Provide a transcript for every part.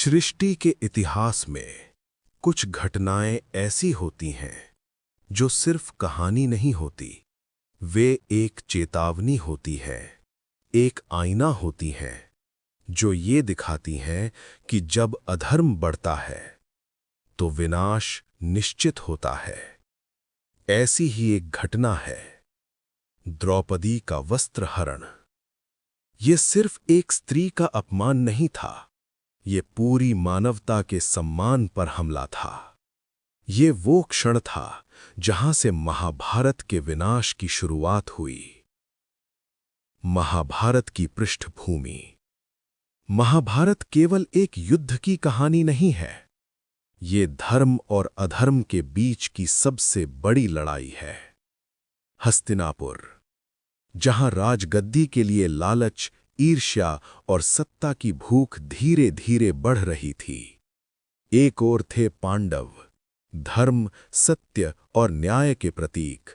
सृष्टि के इतिहास में कुछ घटनाएं ऐसी होती हैं जो सिर्फ कहानी नहीं होती, वे एक चेतावनी होती है, एक आईना होती हैं जो ये दिखाती हैं कि जब अधर्म बढ़ता है तो विनाश निश्चित होता है। ऐसी ही एक घटना है द्रौपदी का वस्त्र हरण। ये सिर्फ एक स्त्री का अपमान नहीं था, ये पूरी मानवता के सम्मान पर हमला था। ये वो क्षण था जहां से महाभारत के विनाश की शुरुआत हुई। महाभारत की पृष्ठभूमि। महाभारत केवल एक युद्ध की कहानी नहीं है, ये धर्म और अधर्म के बीच की सबसे बड़ी लड़ाई है। हस्तिनापुर, जहां राजगद्दी के लिए लालच, ईर्ष्या और सत्ता की भूख धीरे धीरे बढ़ रही थी। एक ओर थे पांडव, धर्म, सत्य और न्याय के प्रतीक,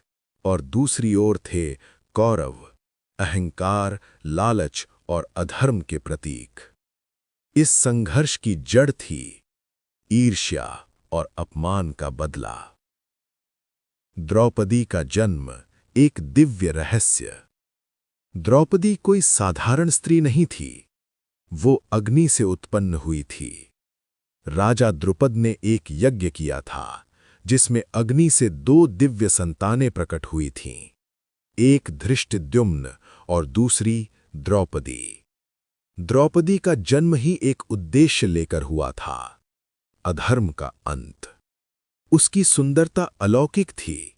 और दूसरी ओर थे कौरव, अहंकार, लालच और अधर्म के प्रतीक। इस संघर्ष की जड़ थी ईर्ष्या और अपमान का बदला। द्रौपदी का जन्म एक दिव्य रहस्य। द्रौपदी कोई साधारण स्त्री नहीं थी, वो अग्नि से उत्पन्न हुई थी। राजा द्रुपद ने एक यज्ञ किया था जिसमें अग्नि से 2 दिव्य संतानें प्रकट हुई थीं, एक धृष्टद्युम्न और दूसरी द्रौपदी। द्रौपदी का जन्म ही एक उद्देश्य लेकर हुआ था, अधर्म का अंत। उसकी सुंदरता अलौकिक थी,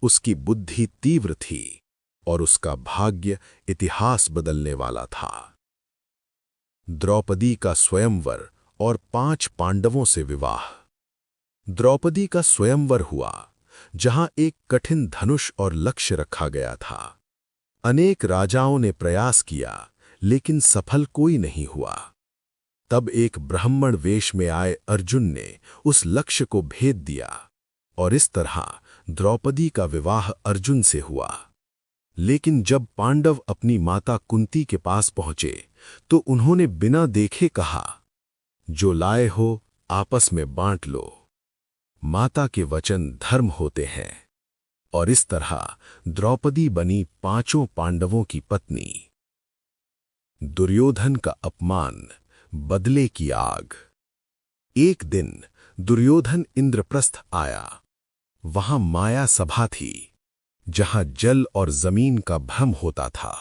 उसकी बुद्धि तीव्र थी और उसका भाग्य इतिहास बदलने वाला था। द्रौपदी का स्वयंवर और 5 पांडवों से विवाह। द्रौपदी का स्वयंवर हुआ जहां एक कठिन धनुष और लक्ष्य रखा गया था। अनेक राजाओं ने प्रयास किया लेकिन सफल कोई नहीं हुआ। तब एक ब्राह्मण वेश में आए अर्जुन ने उस लक्ष्य को भेद दिया और इस तरह द्रौपदी का विवाह अर्जुन से हुआ। लेकिन जब पांडव अपनी माता कुंती के पास पहुंचे तो उन्होंने बिना देखे कहा, जो लाए हो आपस में बांट लो। माता के वचन धर्म होते हैं और इस तरह द्रौपदी बनी 5 पांडवों की पत्नी। दुर्योधन का अपमान, बदले की आग। एक दिन दुर्योधन इंद्रप्रस्थ आया। वहां माया सभा थी जहां जल और जमीन का भ्रम होता था।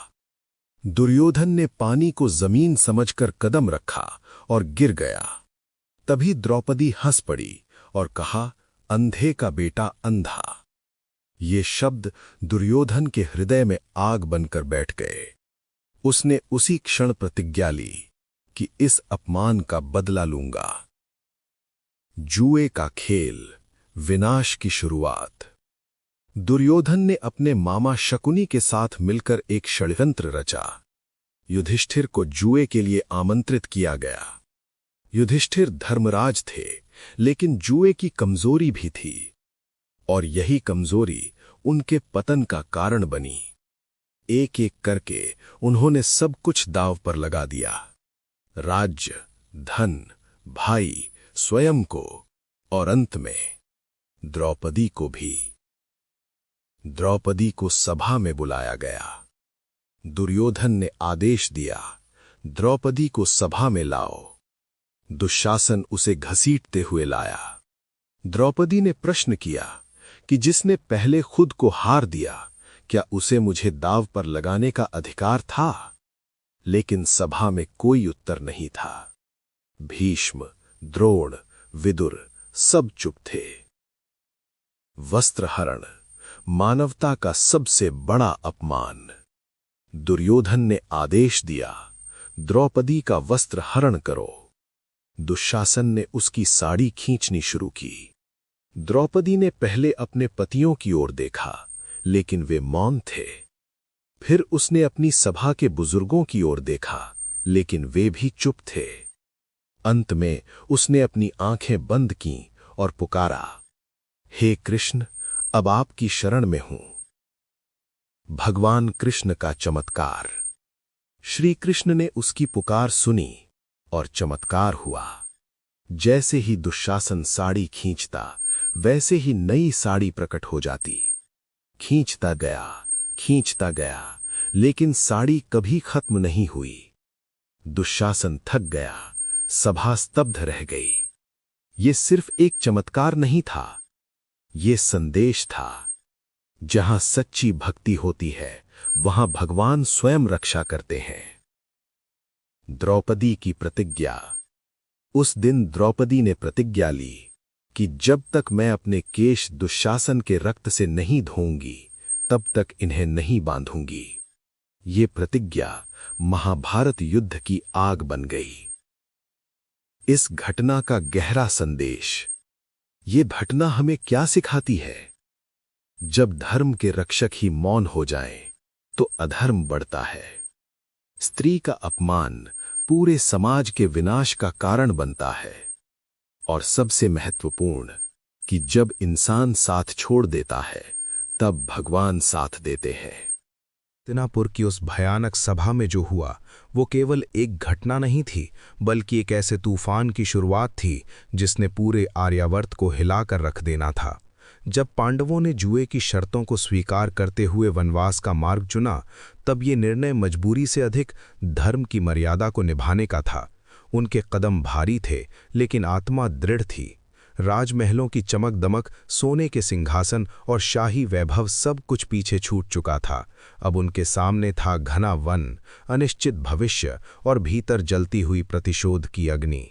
दुर्योधन ने पानी को जमीन समझकर कदम रखा और गिर गया। तभी द्रौपदी हंस पड़ी और कहा, अंधे का बेटा अंधा। ये शब्द दुर्योधन के हृदय में आग बनकर बैठ गए। उसने उसी क्षण प्रतिज्ञा ली कि इस अपमान का बदला लूंगा। जुए का खेल, विनाश की शुरुआत। दुर्योधन ने अपने मामा शकुनी के साथ मिलकर एक षड्यंत्र रचा। युधिष्ठिर को जुए के लिए आमंत्रित किया गया। युधिष्ठिर धर्मराज थे, लेकिन जुए की कमजोरी भी थी और यही कमजोरी उनके पतन का कारण बनी। एक एक करके उन्होंने सब कुछ दांव पर लगा दिया, राज्य, धन, भाई, स्वयं को और अंत में द्रौपदी को भी। द्रौपदी को सभा में बुलाया गया। दुर्योधन ने आदेश दिया, द्रौपदी को सभा में लाओ। दुशासन उसे घसीटते हुए लाया। द्रौपदी ने प्रश्न किया कि जिसने पहले खुद को हार दिया, क्या उसे मुझे दांव पर लगाने का अधिकार था? लेकिन सभा में कोई उत्तर नहीं था। भीष्म, द्रोण, विदुर सब चुप थे। वस्त्रहरण, मानवता का सबसे बड़ा अपमान। दुर्योधन ने आदेश दिया, द्रौपदी का वस्त्र हरण करो। दुशासन ने उसकी साड़ी खींचनी शुरू की। द्रौपदी ने पहले अपने पतियों की ओर देखा, लेकिन वे मौन थे। फिर उसने अपनी सभा के बुजुर्गों की ओर देखा, लेकिन वे भी चुप थे। अंत में उसने अपनी आंखें बंद कीं और पुकारा, हे कृष्ण, अब आपकी शरण में हूं। भगवान कृष्ण का चमत्कार। श्री कृष्ण ने उसकी पुकार सुनी और चमत्कार हुआ। जैसे ही दुशासन साड़ी खींचता, वैसे ही नई साड़ी प्रकट हो जाती। खींचता गया, लेकिन साड़ी कभी खत्म नहीं हुई। दुशासन थक गया, सभा स्तब्ध रह गई। ये सिर्फ एक चमत्कार नहीं था, ये संदेश था। जहां सच्ची भक्ति होती है, वहां भगवान स्वयं रक्षा करते हैं। द्रौपदी की प्रतिज्ञा। उस दिन द्रौपदी ने प्रतिज्ञा ली कि जब तक मैं अपने केश दुशासन के रक्त से नहीं धोऊंगी, तब तक इन्हें नहीं बांधूंगी। ये प्रतिज्ञा महाभारत युद्ध की आग बन गई। इस घटना का गहरा संदेश। ये घटना हमें क्या सिखाती है? जब धर्म के रक्षक ही मौन हो जाएं, तो अधर्म बढ़ता है। स्त्री का अपमान पूरे समाज के विनाश का कारण बनता है। और सबसे महत्वपूर्ण कि जब इंसान साथ छोड़ देता है, तब भगवान साथ देते हैं। हस्तिनापुर की उस भयानक सभा में जो हुआ, वो केवल एक घटना नहीं थी, बल्कि एक ऐसे तूफान की शुरुआत थी जिसने पूरे आर्यावर्त को हिलाकर रख देना था। जब पांडवों ने जुए की शर्तों को स्वीकार करते हुए वनवास का मार्ग चुना, तब ये निर्णय मजबूरी से अधिक धर्म की मर्यादा को निभाने का था। उनके कदम भारी थे, लेकिन आत्मा दृढ़ थी। राजमहलों की चमक दमक, सोने के सिंहासन और शाही वैभव सब कुछ पीछे छूट चुका था। अब उनके सामने था घना वन, अनिश्चित भविष्य और भीतर जलती हुई प्रतिशोध की अग्नि।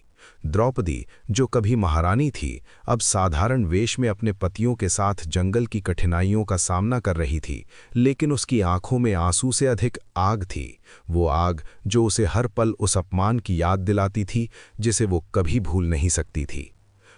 द्रौपदी, जो कभी महारानी थी, अब साधारण वेश में अपने पतियों के साथ जंगल की कठिनाइयों का सामना कर रही थी, लेकिन उसकी आंखों में आंसू से अधिक आग थी। वो आग जो उसे हर पल उस अपमान की याद दिलाती थी जिसे वो कभी भूल नहीं सकती थी।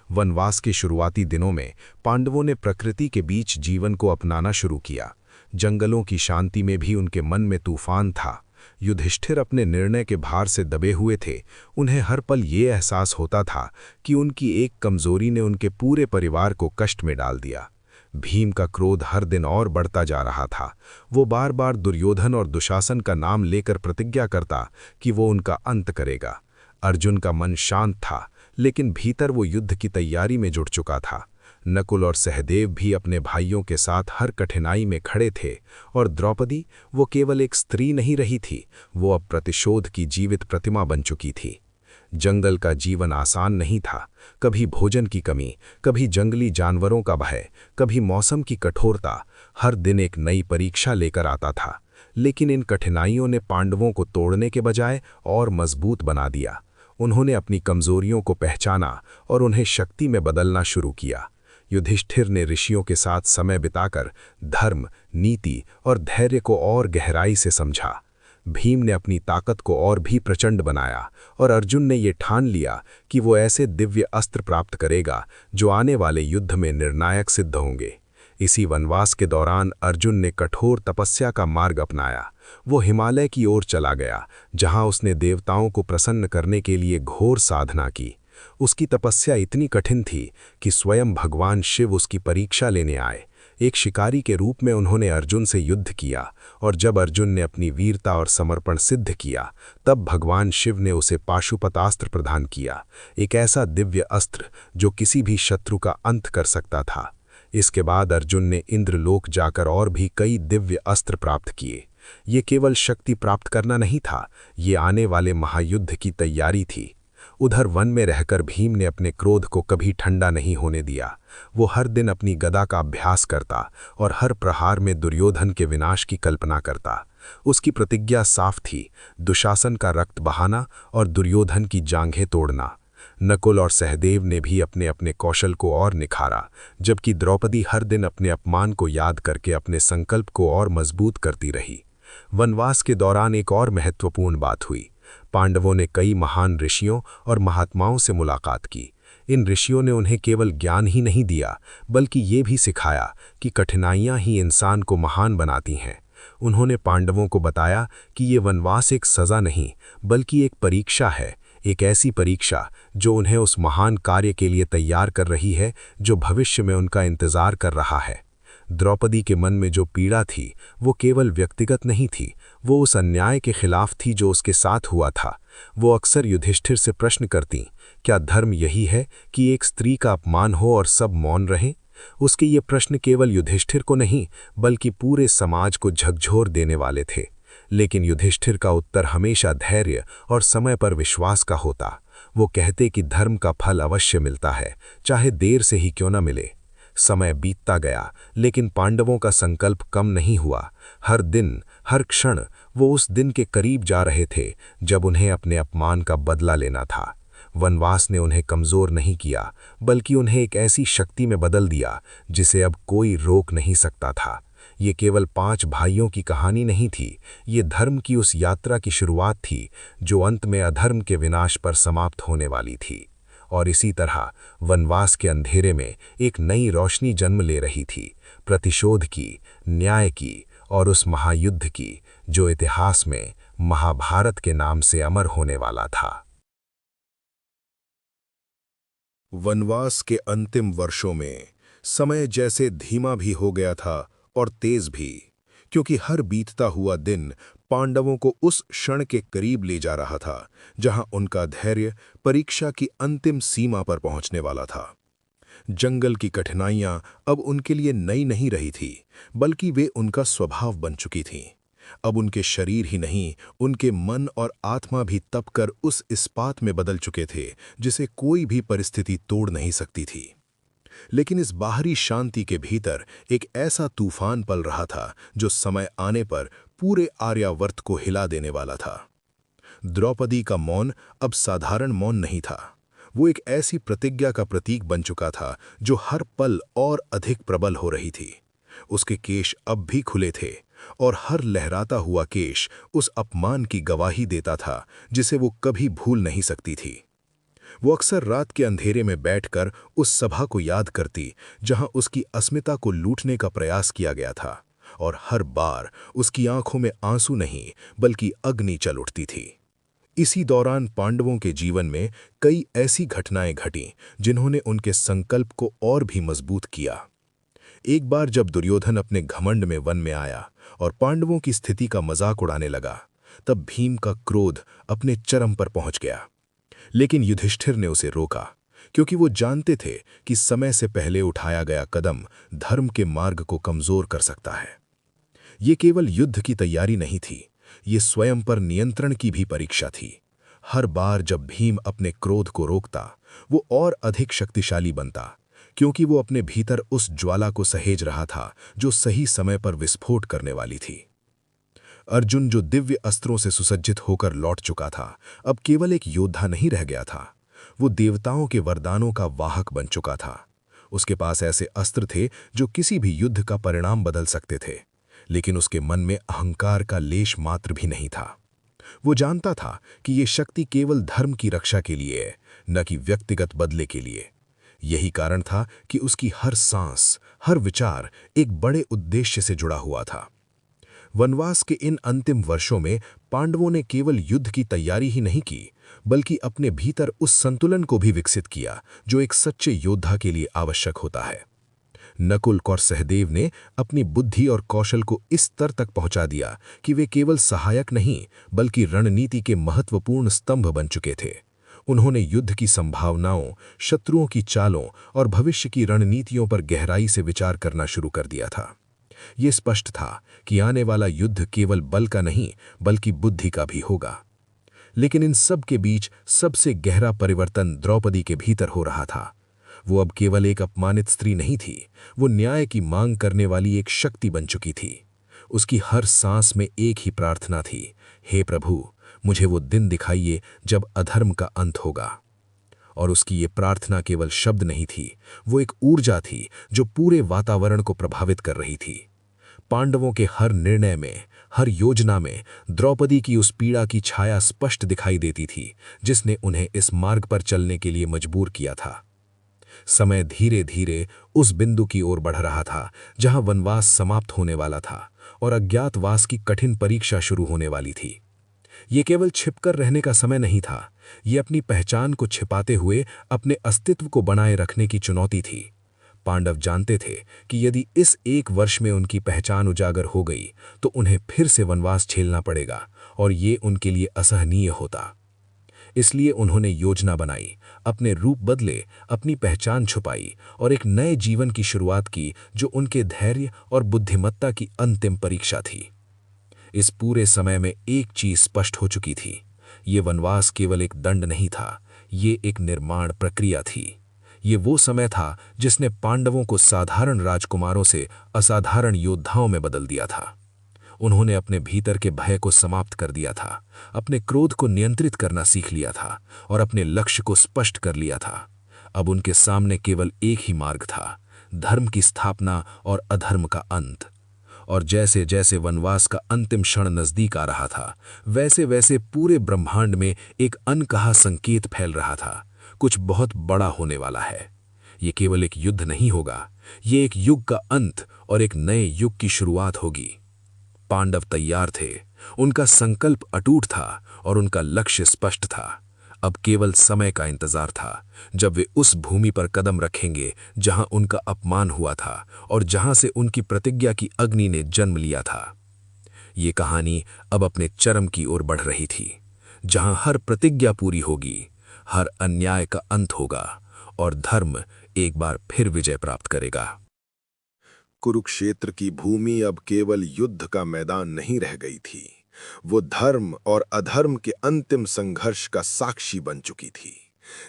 वनवास के शुरुआती दिनों में पांडवों ने प्रकृति के बीच जीवन को अपनाना शुरू किया। जंगलों की शांति में भी उनके मन में तूफान था। युधिष्ठिर अपने निर्णय के भार से दबे हुए थे। उन्हें हर पल ये एहसास होता था कि उनकी एक कमजोरी ने उनके पूरे परिवार को कष्ट में डाल दिया। भीम का क्रोध हर दिन और बढ़ता जा रहा था। वो बार बार दुर्योधन और दुशासन का नाम लेकर प्रतिज्ञा करता कि वो उनका अंत करेगा। अर्जुन का मन शांत था, लेकिन भीतर वो युद्ध की तैयारी में जुट चुका था। नकुल और सहदेव भी अपने भाइयों के साथ हर कठिनाई में खड़े थे, और द्रौपदी, वो केवल एक स्त्री नहीं रही थी, वो अब प्रतिशोध की जीवित प्रतिमा बन चुकी थी। जंगल का जीवन आसान नहीं था। कभी भोजन की कमी, कभी जंगली जानवरों का भय, कभी मौसम की कठोरता। हर दिन एक नई परीक्षा लेकर आता था, लेकिन इन कठिनाइयों ने पांडवों को तोड़ने के बजाय और मजबूत बना दिया। उन्होंने अपनी कमजोरियों को पहचाना और उन्हें शक्ति में बदलना शुरू किया। युधिष्ठिर ने ऋषियों के साथ समय बिताकर धर्म, नीति और धैर्य को और गहराई से समझा। भीम ने अपनी ताकत को और भी प्रचंड बनाया, और अर्जुन ने ये ठान लिया कि वो ऐसे दिव्य अस्त्र प्राप्त करेगा जो आने वाले युद्ध में निर्णायक सिद्ध होंगे। इसी वनवास के दौरान अर्जुन ने कठोर तपस्या का मार्ग अपनाया। वो हिमालय की ओर चला गया, जहां उसने देवताओं को प्रसन्न करने के लिए घोर साधना की। उसकी तपस्या इतनी कठिन थी कि स्वयं भगवान शिव उसकी परीक्षा लेने आए। एक शिकारी के रूप में उन्होंने अर्जुन से युद्ध किया, और जब अर्जुन ने अपनी वीरता और समर्पण सिद्ध किया, तब भगवान शिव ने उसे पाशुपतास्त्र प्रदान किया, एक ऐसा दिव्य अस्त्र जो किसी भी शत्रु का अंत कर सकता था। इसके बाद अर्जुन ने इंद्रलोक जाकर और भी कई दिव्य अस्त्र प्राप्त किए। ये केवल शक्ति प्राप्त करना नहीं था, ये आने वाले महायुद्ध की तैयारी थी। उधर वन में रहकर भीम ने अपने क्रोध को कभी ठंडा नहीं होने दिया। वो हर दिन अपनी गदा का अभ्यास करता और हर प्रहार में दुर्योधन के विनाश की कल्पना करता। उसकी प्रतिज्ञा साफ थी, दुशासन का रक्त बहाना और दुर्योधन की जांघें तोड़ना। नकुल और सहदेव ने भी अपने अपने कौशल को और निखारा, जबकि द्रौपदी हर दिन अपने अपमान को याद करके अपने संकल्प को और मजबूत करती रही। वनवास के दौरान एक और महत्वपूर्ण बात हुई। पांडवों ने कई महान ऋषियों और महात्माओं से मुलाकात की। इन ऋषियों ने उन्हें केवल ज्ञान ही नहीं दिया, बल्कि ये भी सिखाया कि कठिनाइयां ही इंसान को महान बनाती हैं। उन्होंने पांडवों को बताया कि ये वनवास एक सज़ा नहीं, बल्कि एक परीक्षा है, एक ऐसी परीक्षा जो उन्हें उस महान कार्य के लिए तैयार कर रही है जो भविष्य में उनका इंतजार कर रहा है। द्रौपदी के मन में जो पीड़ा थी वो केवल व्यक्तिगत नहीं थी, वो उस अन्याय के खिलाफ थी जो उसके साथ हुआ था। वो अक्सर युधिष्ठिर से प्रश्न करती, क्या धर्म यही है कि एक स्त्री का अपमान हो और सब मौन रहें? उसके ये प्रश्न केवल युधिष्ठिर को नहीं बल्कि पूरे समाज को झकझोर देने वाले थे। लेकिन युधिष्ठिर का उत्तर हमेशा धैर्य और समय पर विश्वास का होता। वो कहते कि धर्म का फल अवश्य मिलता है, चाहे देर से ही क्यों न मिले। समय बीतता गया, लेकिन पांडवों का संकल्प कम नहीं हुआ। हर दिन, हर क्षण वो उस दिन के करीब जा रहे थे जब उन्हें अपने अपमान का बदला लेना था। वनवास ने उन्हें कमजोर नहीं किया, बल्कि उन्हें एक ऐसी शक्ति में बदल दिया जिसे अब कोई रोक नहीं सकता था। ये केवल 5 भाइयों की कहानी नहीं थी, ये धर्म की उस यात्रा की शुरुआत थी जो अंत में अधर्म के विनाश पर समाप्त होने वाली थी। और इसी तरह वनवास के अंधेरे में एक नई रोशनी जन्म ले रही थी, प्रतिशोध की, न्याय की और उस महायुद्ध की जो इतिहास में महाभारत के नाम से अमर होने वाला था। वनवास के अंतिम वर्षों में समय जैसे धीमा भी हो गया था और तेज भी, क्योंकि हर बीतता हुआ दिन पांडवों को उस क्षण के करीब ले जा रहा था जहां उनका धैर्य परीक्षा की अंतिम सीमा पर पहुंचने वाला था। जंगल की कठिनाइयां अब उनके लिए नई नहीं रही थी, बल्कि वे उनका स्वभाव बन चुकी थीं। अब उनके शरीर ही नहीं, उनके मन और आत्मा भी तपकर उस इस्पात में बदल चुके थे जिसे कोई भी परिस्थिति तोड़ नहीं सकती थी। लेकिन इस बाहरी शांति के भीतर एक ऐसा तूफान पल रहा था जो समय आने पर पूरे आर्यावर्त को हिला देने वाला था। द्रौपदी का मौन अब साधारण मौन नहीं था, वो एक ऐसी प्रतिज्ञा का प्रतीक बन चुका था जो हर पल और अधिक प्रबल हो रही थी। उसके केश अब भी खुले थे और हर लहराता हुआ केश उस अपमान की गवाही देता था जिसे वो कभी भूल नहीं सकती थी। वो अक्सर रात के अंधेरे में बैठकर उस सभा को याद करती जहां उसकी अस्मिता को लूटने का प्रयास किया गया था, और हर बार उसकी आंखों में आंसू नहीं बल्कि अग्नि चल उठती थी। इसी दौरान पांडवों के जीवन में कई ऐसी घटनाएं घटीं जिन्होंने उनके संकल्प को और भी मजबूत किया। एक बार जब दुर्योधन अपने घमंड में वन में आया और पांडवों की स्थिति का मजाक उड़ाने लगा, तब भीम का क्रोध अपने चरम पर पहुंच गया। लेकिन युधिष्ठिर ने उसे रोका, क्योंकि वो जानते थे कि समय से पहले उठाया गया कदम धर्म के मार्ग को कमजोर कर सकता है। ये केवल युद्ध की तैयारी नहीं थी, ये स्वयं पर नियंत्रण की भी परीक्षा थी। हर बार जब भीम अपने क्रोध को रोकता, वो और अधिक शक्तिशाली बनता, क्योंकि वो अपने भीतर उस ज्वाला को सहेज रहा था जो सही समय पर विस्फोट करने वाली थी। अर्जुन, जो दिव्य अस्त्रों से सुसज्जित होकर लौट चुका था, अब केवल एक योद्धा नहीं रह गया था, वो देवताओं के वरदानों का वाहक बन चुका था। उसके पास ऐसे अस्त्र थे जो किसी भी युद्ध का परिणाम बदल सकते थे, लेकिन उसके मन में अहंकार का लेश मात्र भी नहीं था। वो जानता था कि ये शक्ति केवल धर्म की रक्षा के लिए है, न कि व्यक्तिगत बदले के लिए। यही कारण था कि उसकी हर सांस, हर विचार एक बड़े उद्देश्य से जुड़ा हुआ था। वनवास के इन अंतिम वर्षों में पांडवों ने केवल युद्ध की तैयारी ही नहीं की, बल्कि अपने भीतर उस संतुलन को भी विकसित किया जो एक सच्चे योद्धा के लिए आवश्यक होता है। नकुल और सहदेव ने अपनी बुद्धि और कौशल को इस स्तर तक पहुंचा दिया कि वे केवल सहायक नहीं बल्कि रणनीति के महत्वपूर्ण स्तंभ बन चुके थे। उन्होंने युद्ध की संभावनाओं, शत्रुओं की चालों और भविष्य की रणनीतियों पर गहराई से विचार करना शुरू कर दिया था। ये स्पष्ट था कि आने वाला युद्ध केवल बल का नहीं बल्कि बुद्धि का भी होगा। लेकिन इन सब के बीच सबसे गहरा परिवर्तन द्रौपदी के भीतर हो रहा था। वो अब केवल एक अपमानित स्त्री नहीं थी, वो न्याय की मांग करने वाली एक शक्ति बन चुकी थी। उसकी हर सांस में एक ही प्रार्थना थी, हे प्रभु, मुझे वो दिन दिखाइए जब अधर्म का अंत होगा। और उसकी ये प्रार्थना केवल शब्द नहीं थी, वो एक ऊर्जा थी जो पूरे वातावरण को प्रभावित कर रही थी। पांडवों के हर निर्णय में, हर योजना में द्रौपदी की उस पीड़ा की छाया स्पष्ट दिखाई देती थी जिसने उन्हें इस मार्ग पर चलने के लिए मजबूर किया था। समय धीरे धीरे उस बिंदु की ओर बढ़ रहा था जहां वनवास समाप्त होने वाला था और अज्ञातवास की कठिन परीक्षा शुरू होने वाली थी। ये केवल छिपकर रहने का समय नहीं था, ये अपनी पहचान को छिपाते हुए अपने अस्तित्व को बनाए रखने की चुनौती थी। पांडव जानते थे कि यदि इस एक वर्ष में उनकी पहचान उजागर हो गई तो उन्हें फिर से वनवास झेलना पड़ेगा और ये उनके लिए असहनीय होता। इसलिए उन्होंने योजना बनाई, अपने रूप बदले, अपनी पहचान छुपाई और एक नए जीवन की शुरुआत की जो उनके धैर्य और बुद्धिमत्ता की अंतिम परीक्षा थी। इस पूरे समय में एक चीज स्पष्ट हो चुकी थी, ये वनवास केवल एक दंड नहीं था, ये एक निर्माण प्रक्रिया थी। ये वो समय था जिसने पांडवों को साधारण राजकुमारों से असाधारण योद्धाओं में बदल दिया था। उन्होंने अपने भीतर के भय को समाप्त कर दिया था, अपने क्रोध को नियंत्रित करना सीख लिया था और अपने लक्ष्य को स्पष्ट कर लिया था। अब उनके सामने केवल एक ही मार्ग था, धर्म की स्थापना और अधर्म का अंत। और जैसे जैसे वनवास का अंतिम क्षण नजदीक आ रहा था, वैसे वैसे पूरे ब्रह्मांड में एक अनकहा संकेत फैल रहा था, कुछ बहुत बड़ा होने वाला है। ये केवल एक युद्ध नहीं होगा, ये एक युग का अंत और एक नए युग की शुरुआत होगी। पांडव तैयार थे, उनका संकल्प अटूट था और उनका लक्ष्य स्पष्ट था। अब केवल समय का इंतजार था, जब वे उस भूमि पर कदम रखेंगे जहां उनका अपमान हुआ था और जहां से उनकी प्रतिज्ञा की अग्नि ने जन्म लिया था। ये कहानी अब अपने चरम की ओर बढ़ रही थी, जहां हर प्रतिज्ञा पूरी होगी, हर अन्याय का अंत होगा और धर्म एक बार फिर विजय प्राप्त करेगा। कुरुक्षेत्र की भूमि अब केवल युद्ध का मैदान नहीं रह गई थी, वो धर्म और अधर्म के अंतिम संघर्ष का साक्षी बन चुकी थी,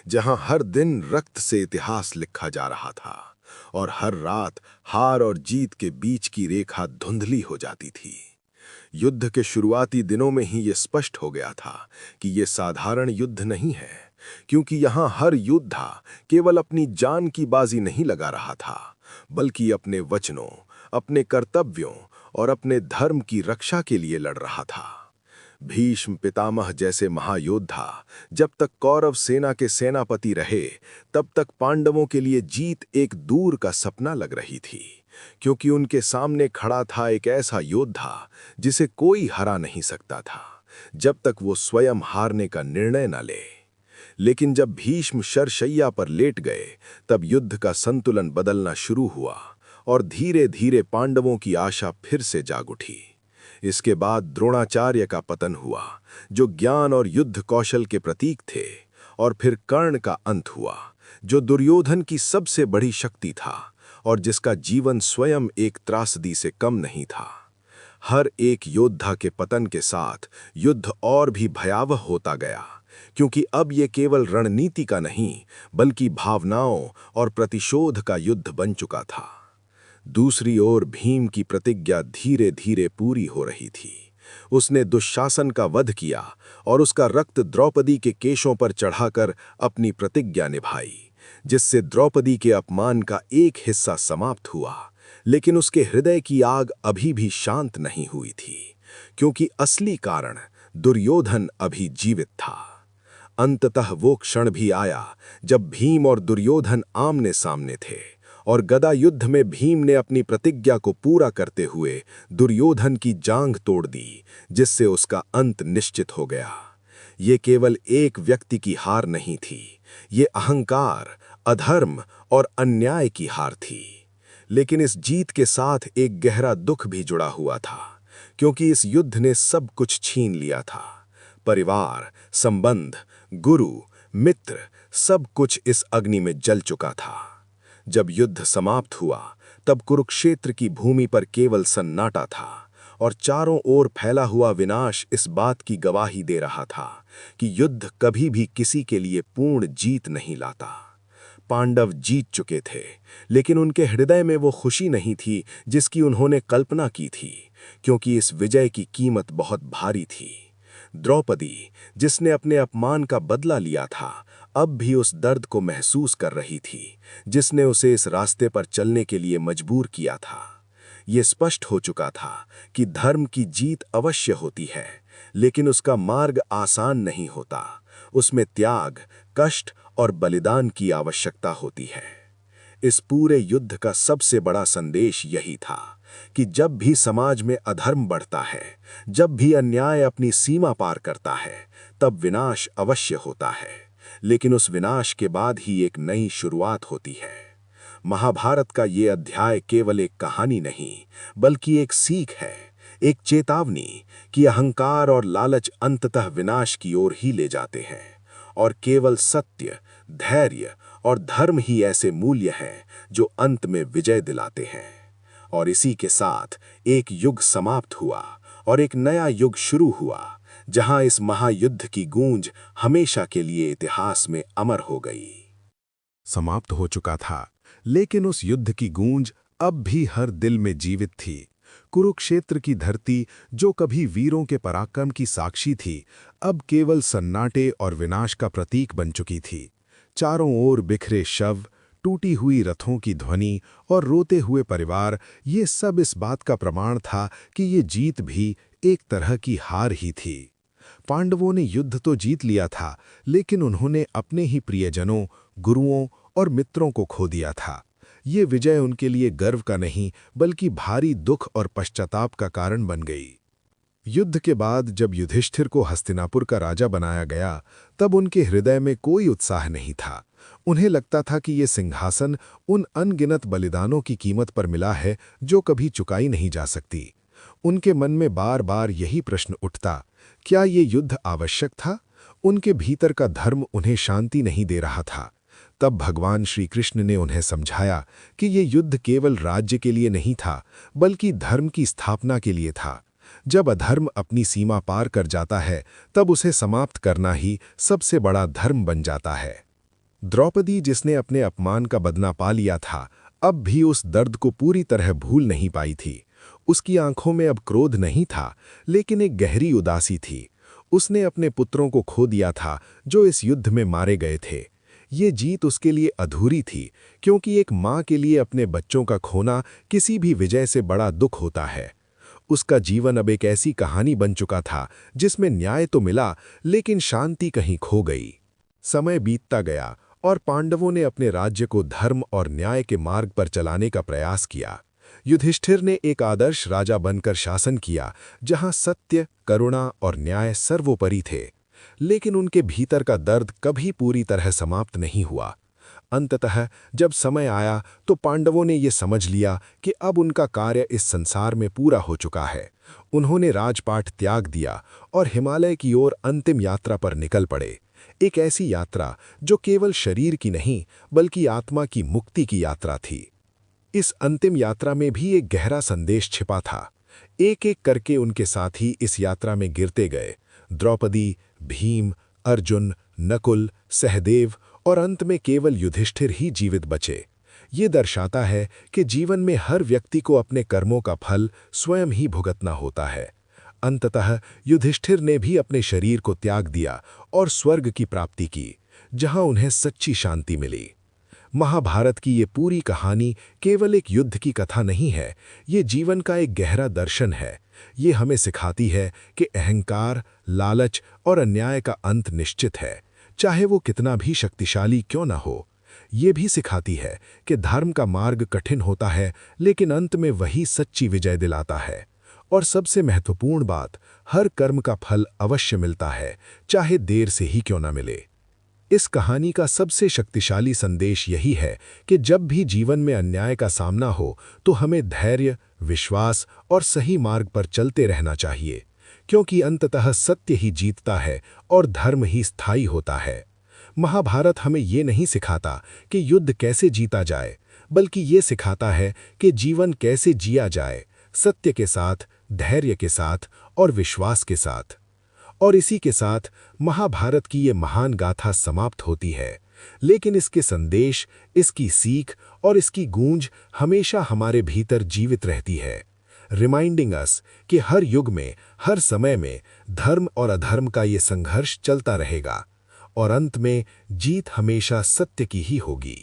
जहां हर दिन रक्त से इतिहास लिखा जा रहा था और हर रात हार और जीत के बीच की रेखा धुंधली हो जाती थी। युद्ध के शुरुआती दिनों में ही ये स्पष्ट हो गया था कि ये साधारण युद्ध नहीं है, क्योंकि यहाँ हर योद्धा केवल अपनी जान की बाजी नहीं लगा रहा था, बल्कि अपने वचनों, अपने कर्तव्यों और अपने धर्म की रक्षा के लिए लड़ रहा था। भीष्म पितामह जैसे महायोद्धा जब तक कौरव सेना के सेनापति रहे, तब तक पांडवों के लिए जीत एक दूर का सपना लग रही थी, क्योंकि उनके सामने खड़ा था एक ऐसा योद्धा जिसे कोई हरा नहीं सकता था, जब तक वो स्वयं हारने का निर्णय न ले। लेकिन जब भीष्म शरशैया पर लेट गए, तब युद्ध का संतुलन बदलना शुरू हुआ और धीरे धीरे पांडवों की आशा फिर से जाग उठी। इसके बाद द्रोणाचार्य का पतन हुआ, जो ज्ञान और युद्ध कौशल के प्रतीक थे, और फिर कर्ण का अंत हुआ, जो दुर्योधन की सबसे बड़ी शक्ति था और जिसका जीवन स्वयं एक त्रासदी से कम नहीं था। हर एक योद्धा के पतन के साथ युद्ध और भी भयावह होता गया, क्योंकि अब ये केवल रणनीति का नहीं, बल्कि भावनाओं और प्रतिशोध का युद्ध बन चुका था। दूसरी ओर भीम की प्रतिज्ञा धीरे धीरे पूरी हो रही थी। उसने दुशासन का वध किया और उसका रक्त द्रौपदी के केशों पर चढ़ाकर अपनी प्रतिज्ञा निभाई, जिससे द्रौपदी के अपमान का एक हिस्सा समाप्त हुआ। लेकिन उसके हृदय की आग अभी भी शांत नहीं हुई थी, क्योंकि असली कारण दुर्योधन अभी जीवित था। अंततः वो क्षण भी आया जब भीम और दुर्योधन आमने सामने थे, और गदा युद्ध में भीम ने अपनी प्रतिज्ञा को पूरा करते हुए दुर्योधन की जांघ तोड़ दी, जिससे उसका अंत निश्चित हो गया। ये केवल एक व्यक्ति की हार नहीं थी, ये अहंकार, अधर्म और अन्याय की हार थी। लेकिन इस जीत के साथ एक गहरा दुख भी जुड़ा हुआ था, क्योंकि इस युद्ध ने सब कुछ छीन लिया था। परिवार, संबंध, गुरु, मित्र, सब कुछ इस अग्नि में जल चुका था। जब युद्ध समाप्त हुआ, तब कुरुक्षेत्र की भूमि पर केवल सन्नाटा था और चारों ओर फैला हुआ विनाश इस बात की गवाही दे रहा था कि युद्ध कभी भी किसी के लिए पूर्ण जीत नहीं लाता। पांडव जीत चुके थे, लेकिन उनके हृदय में वो खुशी नहीं थी जिसकी उन्होंने कल्पना की थी, क्योंकि इस विजय की कीमत बहुत भारी थी। द्रौपदी, जिसने अपने अपमान का बदला लिया था, अब भी उस दर्द को महसूस कर रही थी जिसने उसे इस रास्ते पर चलने के लिए मजबूर किया था। ये स्पष्ट हो चुका था कि धर्म की जीत अवश्य होती है, लेकिन उसका मार्ग आसान नहीं होता। उसमें त्याग, कष्ट और बलिदान की आवश्यकता होती है। इस पूरे युद्ध का सबसे बड़ा संदेश यही था कि जब भी समाज में अधर्म बढ़ता है, जब भी अन्याय अपनी सीमा पार करता है, तब विनाश अवश्य होता है, लेकिन उस विनाश के बाद ही एक नई शुरुआत होती है। महाभारत का ये अध्याय केवल एक कहानी नहीं, बल्कि एक सीख है, एक चेतावनी कि अहंकार और लालच अंततः विनाश की ओर ही ले जाते हैं, और केवल सत्य, धैर्य और धर्म ही ऐसे मूल्य हैं जो अंत में विजय दिलाते हैं। और इसी के साथ एक युग समाप्त हुआ और एक नया युग शुरू हुआ, जहां इस महायुद्ध की गूंज हमेशा के लिए इतिहास में अमर हो गई। समाप्त हो चुका था, लेकिन उस युद्ध की गूंज अब भी हर दिल में जीवित थी। कुरुक्षेत्र की धरती, जो कभी वीरों के पराक्रम की साक्षी थी, अब केवल सन्नाटे और विनाश का प्रतीक बन चुकी थी। चारों ओर बिखरे शव, टूटी हुई रथों की ध्वनि और रोते हुए परिवार, ये सब इस बात का प्रमाण था कि ये जीत भी एक तरह की हार ही थी। पांडवों ने युद्ध तो जीत लिया था, लेकिन उन्होंने अपने ही प्रियजनों, गुरुओं और मित्रों को खो दिया था। ये विजय उनके लिए गर्व का नहीं, बल्कि भारी दुख और पश्चाताप का कारण बन गई। युद्ध के बाद जब युधिष्ठिर को हस्तिनापुर का राजा बनाया गया, तब उनके हृदय में कोई उत्साह नहीं था। उन्हें लगता था कि ये सिंहासन उन अनगिनत बलिदानों की कीमत पर मिला है जो कभी चुकाई नहीं जा सकती। उनके मन में बार बार यही प्रश्न उठता, क्या ये युद्ध आवश्यक था? उनके भीतर का धर्म उन्हें शांति नहीं दे रहा था। तब भगवान श्री कृष्ण ने उन्हें समझाया कि ये युद्ध केवल राज्य के लिए नहीं था, बल्कि धर्म की स्थापना के लिए था। जब अधर्म अपनी सीमा पार कर जाता है, तब उसे समाप्त करना ही सबसे बड़ा धर्म बन जाता है। द्रौपदी, जिसने अपने अपमान का बदला पा लिया था, अब भी उस दर्द को पूरी तरह भूल नहीं पाई थी। उसकी आंखों में अब क्रोध नहीं था, लेकिन एक गहरी उदासी थी। उसने अपने पुत्रों को खो दिया था, जो इस युद्ध में मारे गए थे। ये जीत उसके लिए अधूरी थी, क्योंकि एक माँ के लिए अपने बच्चों का खोना किसी भी विजय से बड़ा दुख होता है। उसका जीवन अब एक ऐसी कहानी बन चुका था जिसमें न्याय तो मिला, लेकिन शांति कहीं खो गई। समय बीतता गया और पांडवों ने अपने राज्य को धर्म और न्याय के मार्ग पर चलाने का प्रयास किया। युधिष्ठिर ने एक आदर्श राजा बनकर शासन किया, जहां सत्य, करुणा और न्याय सर्वोपरि थे। लेकिन उनके भीतर का दर्द कभी पूरी तरह समाप्त नहीं हुआ। अंततः जब समय आया तो पांडवों ने ये समझ लिया कि अब उनका कार्य इस संसार में पूरा हो चुका है। उन्होंने राजपाट त्याग दिया और हिमालय की ओर अंतिम यात्रा पर निकल पड़े। एक ऐसी यात्रा जो केवल शरीर की नहीं, बल्कि आत्मा की मुक्ति की यात्रा थी। इस अंतिम यात्रा में भी एक गहरा संदेश छिपा था। एक एक करके उनके साथी इस यात्रा में गिरते गए। द्रौपदी, भीम, अर्जुन, नकुल, सहदेव और अंत में केवल युधिष्ठिर ही जीवित बचे। ये दर्शाता है कि जीवन में हर व्यक्ति को अपने कर्मों का फल स्वयं ही भुगतना होता है। अंततः युधिष्ठिर ने भी अपने शरीर को त्याग दिया और स्वर्ग की प्राप्ति की, जहां उन्हें सच्ची शांति मिली। महाभारत की ये पूरी कहानी केवल एक युद्ध की कथा नहीं है, ये जीवन का एक गहरा दर्शन है। ये हमें सिखाती है कि अहंकार, लालच और अन्याय का अंत निश्चित है, चाहे वो कितना भी शक्तिशाली क्यों न हो। ये भी सिखाती है कि धर्म का मार्ग कठिन होता है, लेकिन अंत में वही सच्ची विजय दिलाता है। और सबसे महत्वपूर्ण बात, हर कर्म का फल अवश्य मिलता है, चाहे देर से ही क्यों न मिले। इस कहानी का सबसे शक्तिशाली संदेश यही है कि जब भी जीवन में अन्याय का सामना हो, तो हमें धैर्य, विश्वास और सही मार्ग पर चलते रहना चाहिए, क्योंकि अंततः सत्य ही जीतता है और धर्म ही स्थायी होता है। महाभारत हमें ये नहीं सिखाता कि युद्ध कैसे जीता जाए, बल्कि ये सिखाता है कि जीवन कैसे जिया जाए, सत्य के साथ, धैर्य के साथ और विश्वास के साथ। और इसी के साथ महाभारत की ये महान गाथा समाप्त होती है, लेकिन इसके संदेश, इसकी सीख और इसकी गूंज हमेशा हमारे भीतर जीवित रहती है, रिमाइंडिंग अस कि हर युग में, हर समय में धर्म और अधर्म का ये संघर्ष चलता रहेगा और अंत में जीत हमेशा सत्य की ही होगी।